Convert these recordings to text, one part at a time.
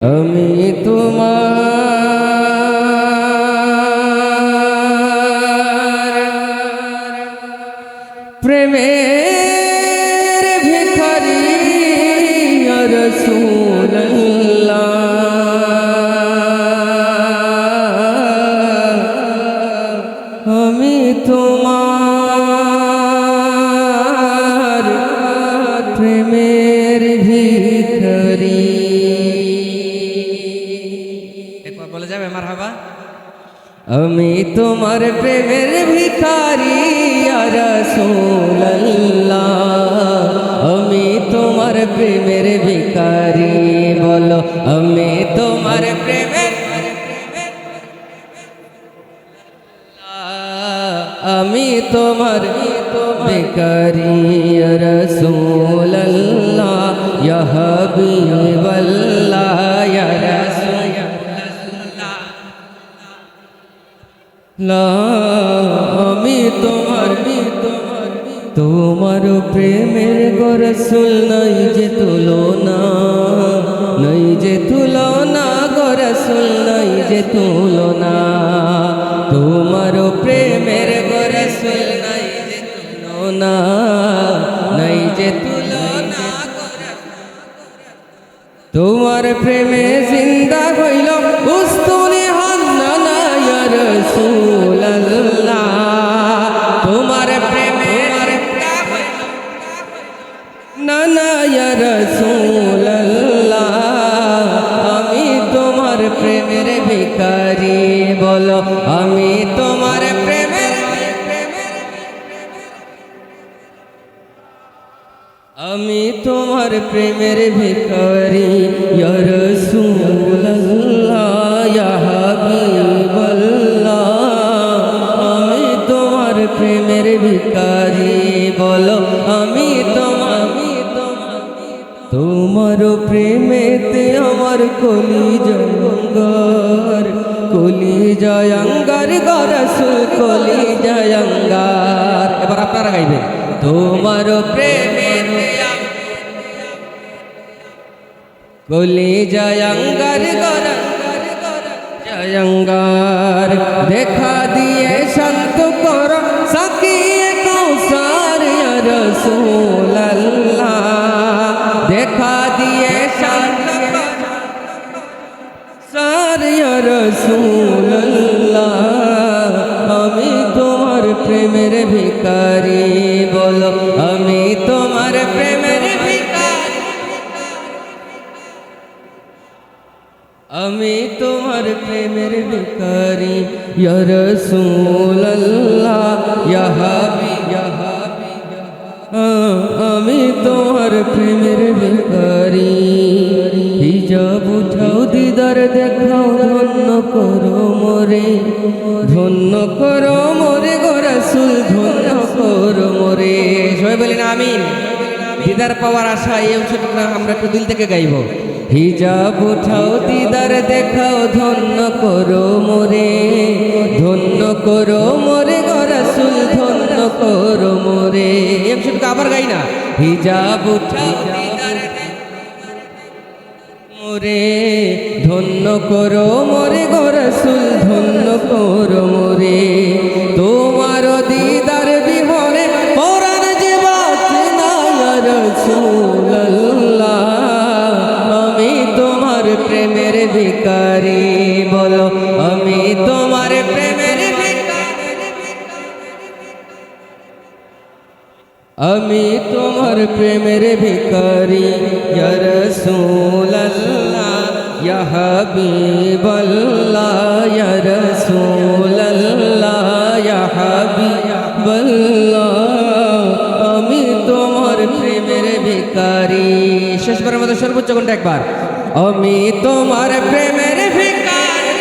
আমি তোমার প্রেমের ভিখারি ইয়া রাসূলুল্লাহ। আমি তোমার প্রেমের ভিখারি। একবার বলে যাবে মারহাবা। আমি তোমার প্রেমের ভিখারি ইয়া রাসূলুল্লাহ। আমি তোমার প্রেমের ভিখারি। বলো আমি তোমার প্রেমের, আমি তোমার ভিখারি ইয়া রাসূলুল্লাহ ইয়া হাবিবাল্লাহ ইয়া রাসূলুল্লাহ। আমি তোমার প্রেমের গো রাসূল নাই যে তুলনা, নাই যে তুলনা গো রাসূল নাই যে তুলনা। তোমার প্রেমের গো রাসূল নাই যে তুলনা, নাই যে তুলনা। তোমার প্রেমে জিন্দা হইল উস্তুনে হান্নানা ইয়া রাসূলুল্লাহ। তোমার প্রেমে নানা ইয়া রাসূলুল্লাহ। আমি তোমার প্রেমের ভিখারি। বলো আমি তোমার প্রেমের, আমি তোমার প্রেমের ভিখারি ইয়া রাসূলুল্লাহ ইয়া হাবিবাল্লাহ। আমি তোমার প্রেমের ভিখারি। বলো আমি তোমার প্রেমেতে আমার কলিজাঙ্গার, কলিজাঙ্গার গো রাসূল কলিজাঙ্গার। এবার আপনারা গাইবেন। তোমার প্রেমেতে কলিজাঙ্গার গো জয়ঙ্গার। দেখা দিয়ে শান্ত কর সাকিয়ে কৌসার ইয়া রাসূলুল্লাহ। দেখা দিয়ে শান্ত কৌসার ইয়া রাসূলুল্লাহ। আমি তোমার প্রেমের ভিখারি। বলো আমি তোমার প্রেমের ভিখারি। আমি তোমার প্রেমের ভিখারি ইয়া রাসূলুল্লাহ ইয়া হাবিব। আমি তোমার প্রেমের ভিখারি। হিজাব উঠাও দিদার দেখাও ধন্য করো মোরে, ধন্য করো মোরে গো রাসূল ধন্য করো মোরে। সবাই বলেন আমিন। দিদার পাওয়ার আশায় এই অংশটুকু আমরা একটু দিল থেকে গাইব। হিজাব উঠাও দিদার দেখাও ধন্য করো মোরে, ধন্য করো মোরে গো রাসূল ধন্য করো মোরে। একটু আবার গাই না। হিজাব উঠাও দিদার মোরে, ধন্য করো মোরে গো রাসূল ধন্য করো মোরে। তোমার দিদার বিহনে পরাণ যে বাঁচে না ইয়া রাসূলুল্লাহ। আমি তোমার প্রেমের ভিখারি। বলো আমি তোমার প্রেমের ভিখারি। আমি তোমার প্রেমের ভিখারি ইয়া রাসূলুল্লাহ ইয়া হাবিবাল্লাহ ইয়া রাসূলুল্লাহ ইয়া হাবিবাল্লাহ। আমি তোমার প্রেমের ভিখারি। শেষবারের মতো সর্বোচ্চ কোনটা একবার। আমি তোমার প্রেমের ভিখারি।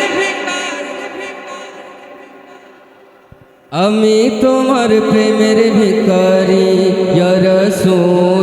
আমি তোমার প্রেমের ভিখারি ইয়া রাসূল।